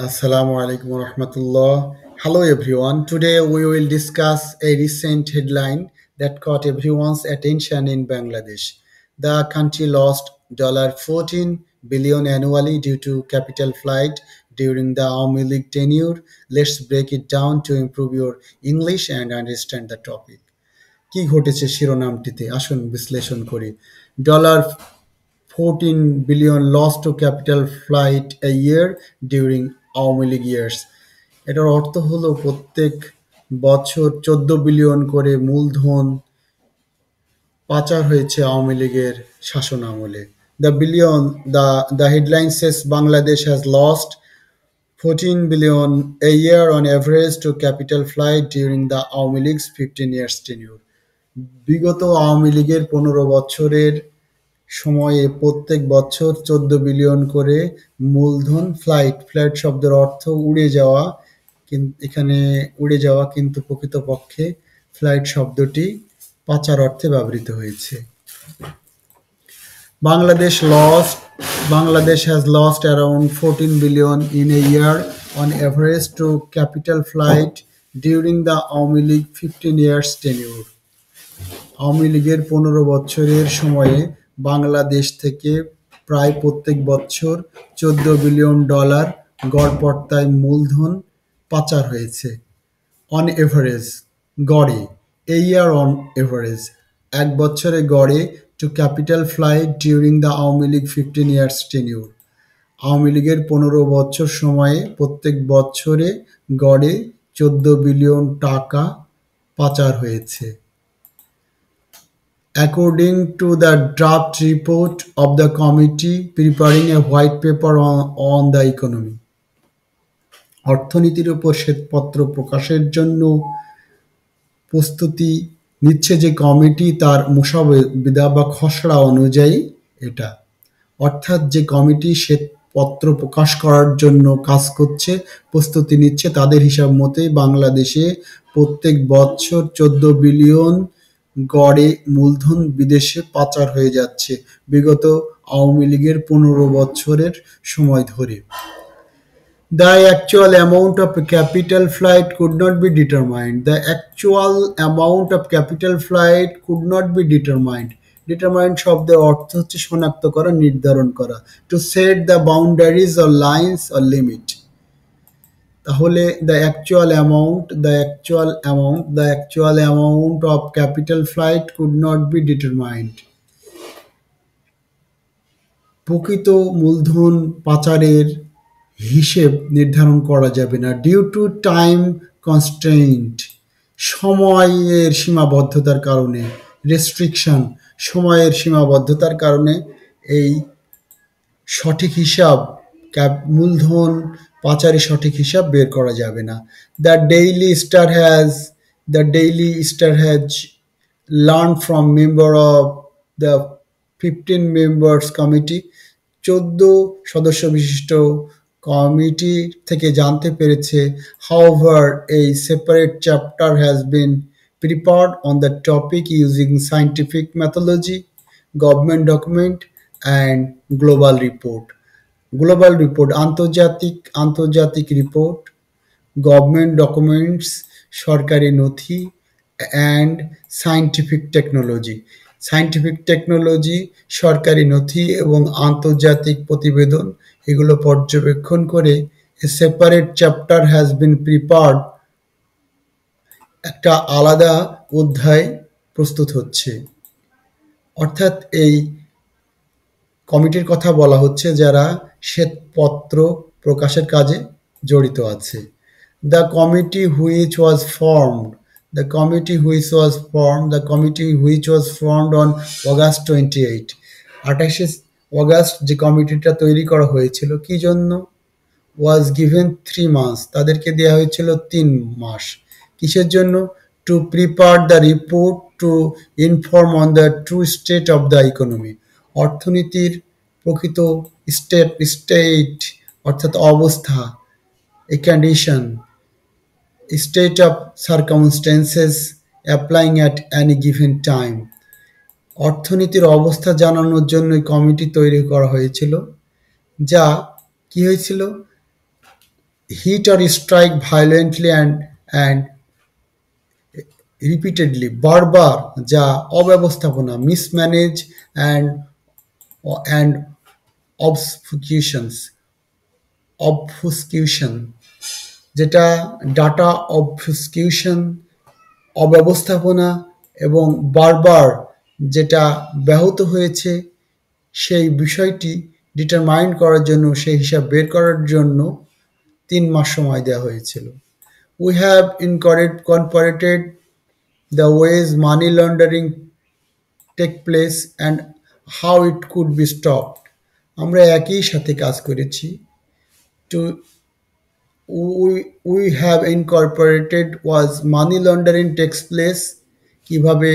Assalamu alaikum wa rahmatullah. Hello everyone. Today we will discuss a recent headline that caught everyone's attention in Bangladesh. The country lost $14 billion annually due to capital flight during the Awami League tenure. Let's break it down to improve your English and understand the topic. কি ঘটেছে শিরোনামটিতে আসুন বিশ্লেষণ করি dollar 14 billion lost to capital flight a year during Awami League years এটার অর্থ হলো প্রত্যেক বছর 14 বিলিয়ন করে মূলধন পাচার হয়েছে আওয়ামী লীগের শাসনামলে the headline says Bangladesh has lost 14 billion a year on average to capital flight during the Awami লীগ's 15 years tenure বিগত আওয়ামী লীগের 15 বছরের সময়ে প্রত্যেক বছর 14 বিলিয়ন করে মূলধন ফ্লাইট শব্দের অর্থ উড়ে যাওয়া এখানে উড়ে যাওয়া কিন্তু প্রকৃতপক্ষে ফ্লাইট শব্দটি পাচার অর্থে ব্যবহৃত হয়েছে Bangladesh has lost around 14 billion in a year on average to capital flight during the Awami League 15 years tenure. Awami লীগের 15 বছরের সময়ে বাংলাদেশ থেকে প্রায় প্রত্যেক বছর $14 বিলিয়ন গড়পড়তায় মূলধন পাচার হয়েছে অন এভারেজ গড়ে এ ইয়ার অন এভারেজ এক বছরে গড়ে to capital flight during the Awami League 15 years tenure Awami লীগের 15 বছর সময়ে প্রত্যেক বছরে গড়ে 14 বিলিয়ন টাকা পাচার হয়েছে According to the draft report of the committee preparing a white paper on the economy, অর্থনীতির উপর শ্বেতপত্র প্রকাশের জন্য প্রস্তুতি নিচ্ছে যে কমিটি তার মুসওয়াদা বা খসড়া অনুযায়ী এটা অর্থাৎ যে কমিটি শ্বেতপত্র প্রকাশ করার জন্য কাজ করছে প্রস্তুতি নিচ্ছে তাদের হিসাব মতে বাংলাদেশে প্রত্যেক বছর 14 বিলিয়ন গড়ে মূলধন বিদেশে পাচার হয়ে যাচ্ছে বিগত আওয়ামী লীগের 15 বছরের সময় ধরে The actual amount of capital flight could not be determined. The actual amount of capital flight could not be determined. Determined শব্দের অর্থ হচ্ছে শনাক্ত করা নির্ধারণ করা to set the boundaries or lines or limit. তাহলে the actual amount of capital flight could not be determined. প্রকৃত মূলধন পাচারের হিসেব নির্ধারণ করা যাবে না ডিউ টু টাইম কনস্ট্রেইন্ট সময়ের সীমাবদ্ধতার কারণে রেস্ট্রিকশন সময়ের সীমাবদ্ধতার কারণে এই সঠিক হিসাব মূলধন পাচারের সঠিক হিসাব বের করা যাবে না the daily star has learned from member of the 15 members committee 14 সদস্য বিশিষ্ট কমিটি থেকে জানতে পেরেছে however a separate chapter has been prepared on the topic using scientific methodology government document and global report আন্তর্জাতিক রিপোর্ট গভর্নমেন্ট ডকুমেন্টস সরকারি নথি and scientific technology সরকারি নথি এবং আন্তর্জাতিক প্রতিবেদন এগুলো পর্যবেক্ষণ করে a separate chapter has been prepared একটা আলাদা অধ্যায় প্রস্তুত হচ্ছে অর্থাৎ এই কমিটির কথা বলা হচ্ছে যারা শ্বেতপত্র প্রকাশের কাজে জড়িত আছে The committee which was formed on August 28 28শে August যে কমিটিটা তৈরি করা হয়েছিল কি জন্য was given 3 months তাদেরকে দেওয়া হয়েছিল 3 মাস কিসের জন্য to prepare the report to inform on the true state of the economy অর্থনীতির প্রকৃত স্টেট অর্থাৎ অবস্থা a condition state of circumstances applying at any given time অর্থনীতির অবস্থা জানানোর জন্য কমিটি তৈরি করা হয়েছিল যা কি হয়েছিল hit or strike violently and repeatedly, বারবার, যা অব্যবস্থাপনা, mismanage and obfuscations, obfuscation, যেটা ডাটা অবফিউস্কিউশন, অব্যবস্থাপনা এবং বারবার যেটা ব্যাহত হয়েছে সেই বিষয়টি ডিটারমাইন করার জন্য, সেই হিসাব বের করার জন্য 3 মাস সময় দেওয়া হয়েছিল। We have incorporated the ways money laundering take place and how it could be stopped. আমরা একই সাথে কাজ করেছি। To we have incorporated was money laundering takes place, কিভাবে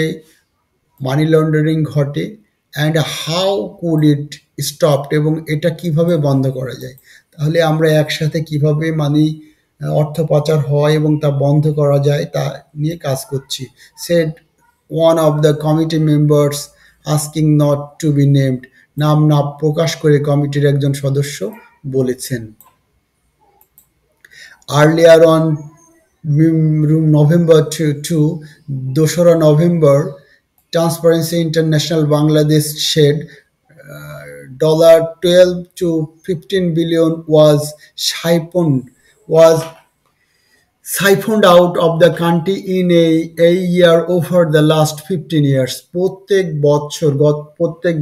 মানি লন্ডারিং ঘটে, and how could it stopped, এবং এটা কিভাবে বন্ধ করা যায়। তাহলে আমরা একসাথে কিভাবে অর্থ পাচার হয় এবং তা বন্ধ করা যায় তা নিয়ে কাজ করছি। Said one of the committee members, asking not to be named, নাম না প্রকাশ করে কমিটির একজন সদস্য বলেছেন। Earlier on November 2রা নভেম্বর, Transparency International Bangladesh said $12 to 15 billion was siphoned out of the country in a year over the last 15 years. প্রত্যেক বছর গত 15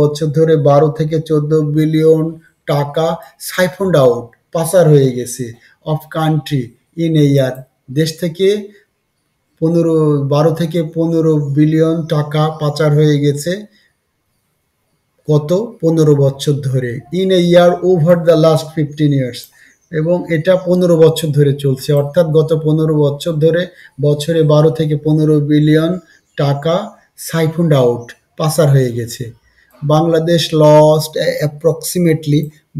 বছর ধরে 12 থেকে 14 বিলিয়ন টাকা সাইফন্ড আউট, পাচার হয়ে গেছে, অফ কান্ট্রি ইন এ ইয়ার, দেশ থেকে 12 থেকে 15 বিলিয়ন টাকা পাচার হয়ে গেছে গত 15 বছর ধরে, in a year over the last 15 years, এবং এটা 15 বছর ধরে চলছে, অর্থাৎ গত 15 বছর ধরে বছরে 12 থেকে 15 বিলিয়ন টাকা সাইফন্ড আউট, পাচার হয়ে গেছে। বাংলাদেশ লস্ট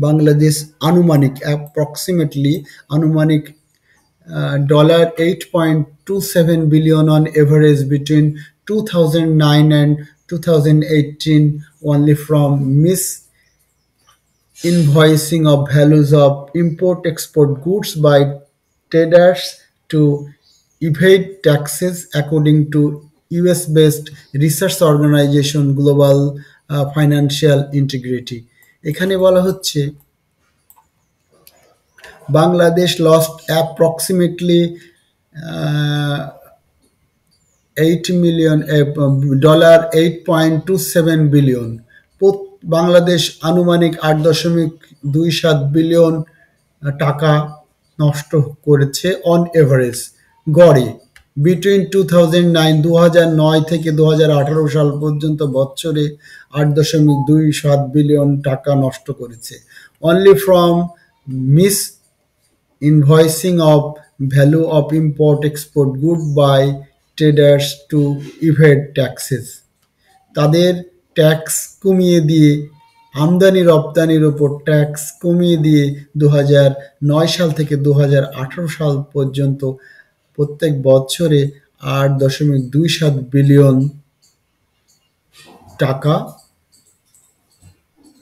বাংলাদেশ আনুমানিক $8.27 billion on average between 2009 and 2018 only from misinvoicing of values of import-export goods by traders to evade taxes, according to US-based research organization Global Financial Integrity. এখানে বলা হচ্ছে Bangladesh lost approximately $8.27 billion. Bangladesh আনুমানিক 8.27 billion টাকা নষ্ট করেছে on average, গড়ে, between 2009 থেকে 2018 সাল পর্যন্ত বছরে 8.27 বিলিয়ন টাকা নষ্ট করেছে। Only from misinvoicing of value of import export good by traders to evade taxes, তাদের ট্যাক্স কমিয়ে দিয়ে, আমদানি রপ্তানির ওপর ট্যাক্স কমিয়ে দিয়ে 2009 সাল থেকে 2018 সাল পর্যন্ত প্রত্যেক বছরে 8.27 বিলিয়ন টাকা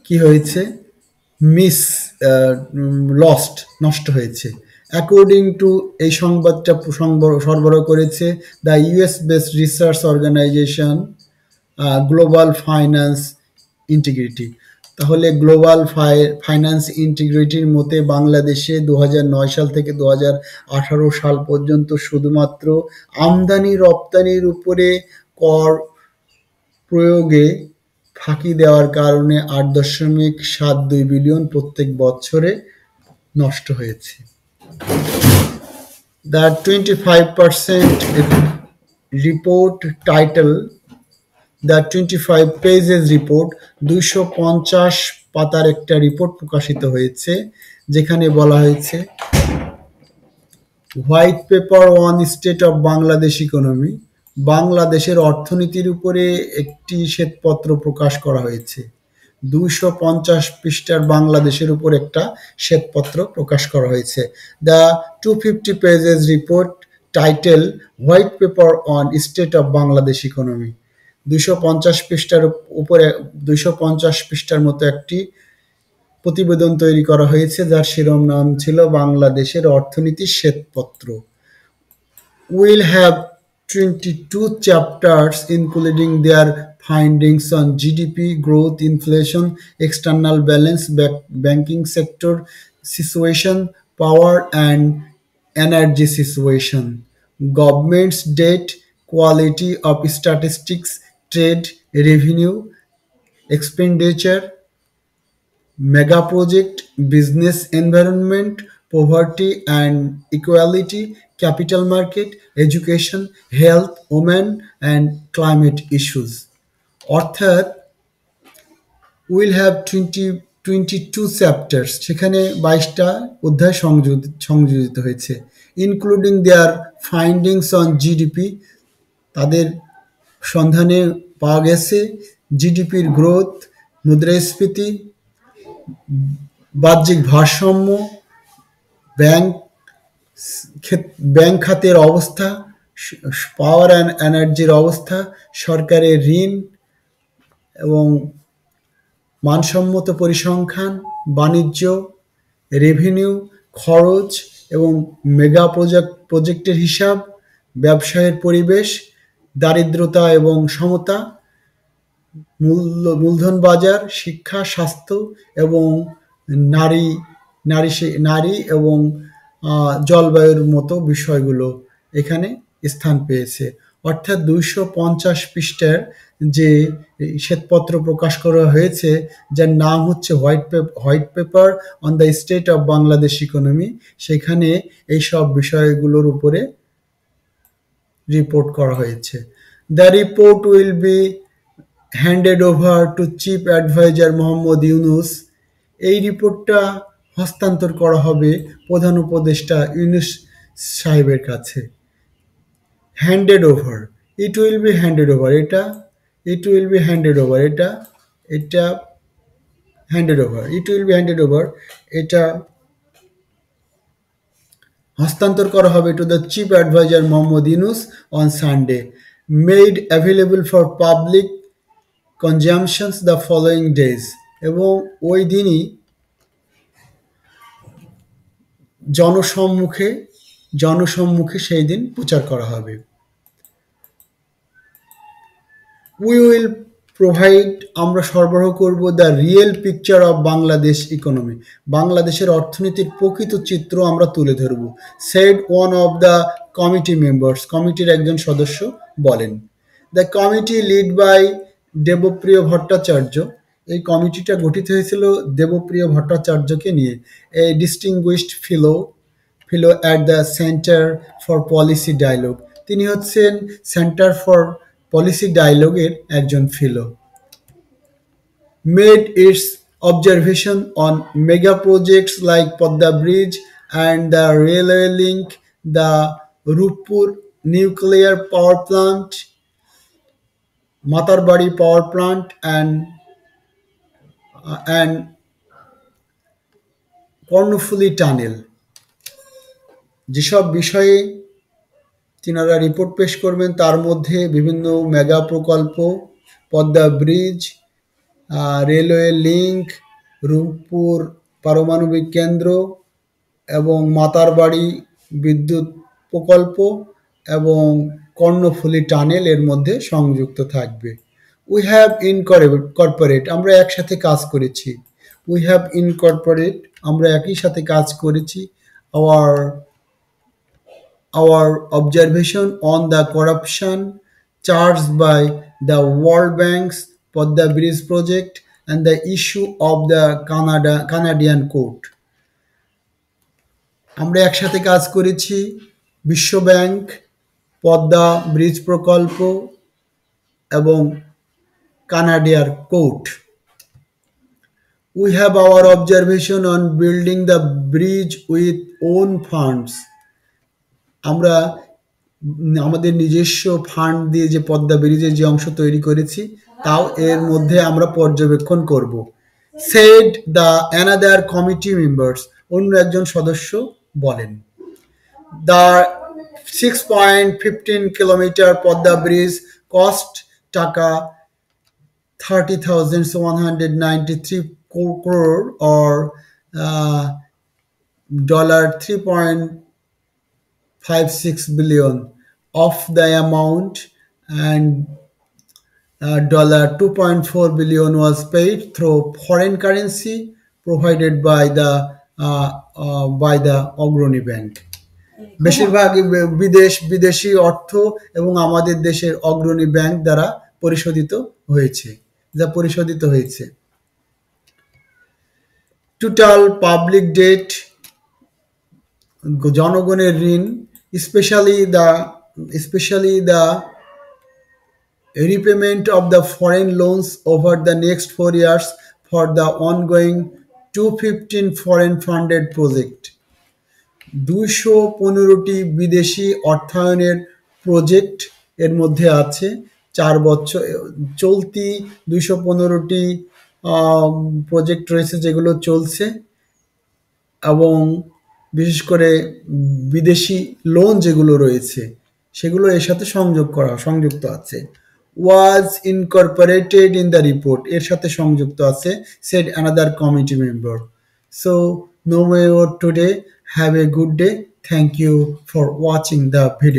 কি হয়েছে, নষ্ট হয়েছে। অ্যাকর্ডিং টু, এই সংবাদটা সরবরাহ করেছে the US based research organisation global finance integrity. তাহলে গ্লোবাল ফাইন্যান্স ইন্টিগ্রিটির মতে বাংলাদেশে 2009 সাল থেকে 2018 সাল পর্যন্ত শুধুমাত্র আমদানি রপ্তানির উপরে কর প্রয়োগে ফাঁকি দেওয়ার কারণে 8.72 বিলিয়ন প্রত্যেক বছরে নষ্ট হয়েছে। The 25% report title, the 25 pages report, 250 পাতার একটা রিপোর্ট প্রকাশিত হয়েছে, যেখানে বলা হয়েছে white paper on state of Bangladesh economy, বাংলাদেশের অর্থনীতির উপরে একটি শ্বেতপত্র প্রকাশ করা হয়েছে। 250 পৃষ্ঠার বাংলাদেশের উপর একটা শ্বেতপত্র প্রকাশ করা হয়েছে। The 250 pages report title white paper on state of Bangladesh economy, 250 পৃষ্ঠার উপরে 250 পৃষ্ঠার মতো একটি প্রতিবেদন তৈরি করা হয়েছে যার শিরোনাম ছিল বাংলাদেশের অর্থনীতির শ্বেতপত্র। Will have 22 chapters including their findings on GDP growth, inflation, external balance, banking sector situation, power and energy situation, government's debt, quality of statistics, trade, revenue, expenditure, mega project, business environment, poverty and equality, capital market, education, health, women and climate issues. অর্থাৎ will have 22 chapters, সেখানে 22টা অধ্যায় সংযোজিত হয়েছে। Including their findings on GDP, তাদের সন্ধানে পাওয়া গেছে জিডিপির গ্রোথ, মুদ্রাস্ফীতি, বাহ্যিক ভারসাম্য, ব্যাংক ব্যাংক খাতের অবস্থা, পাওয়ার অ্যান্ড এনার্জির অবস্থা, সরকারের ঋণ এবং মানসম্মত পরিসংখ্যান, বাণিজ্য, রেভিনিউ, খরচ এবং মেগা প্রজেক্টের হিসাব, ব্যবসায়ের পরিবেশ, দারিদ্রতা এবং সমতা, মূলধন বাজার, শিক্ষা, স্বাস্থ্য এবং নারী নারী এবং জলবায়ুর মতো বিষয়গুলো এখানে স্থান পেয়েছে। অর্থাৎ 250 পৃষ্ঠার যে শ্বেতপত্র প্রকাশ করা হয়েছে, যার নাম হচ্ছে white paper on the state of Bangladesh economy, সেখানে এই সব বিষয়গুলোর উপরে রিপোর্ট করা হয়েছে। The report will be handed over to chief adviser Mohammad Yunus. এই রিপোর্টটা হস্তান্তর করা হবে প্রধান উপদেষ্টা ইউনুস সাহেবের কাছে। Handed over, it will be handed over, এটা হ্যান্ডেড ওভার, এটা হস্তান্তর করা হবে to the chief adviser Mohammad Yunus on Sunday, made available for public consumptions the following days, এবং ওই দিনই জনসম্মুখে সেই দিন প্রচার করা হবে। উই উইল প্রোভাইড, আমরা সরবরাহ করব the real picture of Bangladesh economy, বাংলাদেশের অর্থনীতির প্রকৃত চিত্র আমরা তুলে ধরব, said one of the committee members, কমিটির একজন সদস্য বলেন। The committee led by Debapriya Bhattacharya, এই কমিটিটা গঠিত হয়েছিল দেবপ্রিয় ভট্টাচার্যকে নিয়ে, a distinguished fellow at the centre for policy dialogue, তিনি হচ্ছেন সেন্টার ফর পলিসি ডায়ালগের একজন fellow. Made its observation on mega projects like Padma bridge and the railway link, the Rooppur nuclear power plant, Matarbari power plant and Karnaphuli tunnel. যেসব বিষয়ে তিনারা report পেশ করবেন তার মধ্যে বিভিন্ন মেগা প্রকল্প, Padma bridge, railway link, Rooppur পারমাণবিক কেন্দ্র এবং মাতারবাড়ি বিদ্যুৎ প্রকল্প এবং কর্ণফুলী টানেল এর মধ্যে সংযুক্ত থাকবে। উই হ্যাভ ইনকর্পোরেট, আমরা একসাথে কাজ করেছি। উই হ্যাভ ইনকর্পোরেট, আমরা একই সাথে কাজ করেছি। Our observation on the corruption charged by the World Bank's Podda Bridge project and the issue of the Canadian court. আমরা একসাথে কাজ করেছি বিশ্ব ব্যাংক, পদ্মা ব্রিজ প্রকল্প এবং কানাডিয়ার court. We have our observation on building the bridge with own funds. আমরা আমাদের নিজস্ব ফান্ড দিয়ে যে পদ্মা ব্রিজের যে অংশ তৈরি করেছি তাও এর মধ্যে আমরা পর্যবেক্ষণ করব। Said the another committee members, অন্য একজন সদস্য বলেন। The 6.15 kilometre Padma bridge cost টাকা 30,193 crore or dollar 3.56 billion of the amount, and dollar 2.4 billion was paid through foreign currency provided by the অগ্রণী ব্যাংক। বেশিরভাগ বিদেশি অর্থ এবং আমাদের দেশের অগ্রণী ব্যাংক দ্বারা পরিশোধিত হয়েছে। টোটাল পাবলিক ডেট, জনগণের ঋণ, especially the repayment of the foreign loans over the next 4 years for the ongoing 215 foreign funded project। 215টি বিদেশি অর্থায়নের প্রজেক্ট এর মধ্যে আছে। 4 বছর চলতি 215টি প্রজেক্ট রয়েছে যেগুলো চলছে, এবং বিশেষ করে বিদেশি লোন যেগুলো রয়েছে সেগুলো এর সাথে সংযুক্ত আছে। Was incorporated in the report, এর সাথে সংযুক্ত আছে, said another committee member. So no more today. Have a good day. Thank you for watching the video.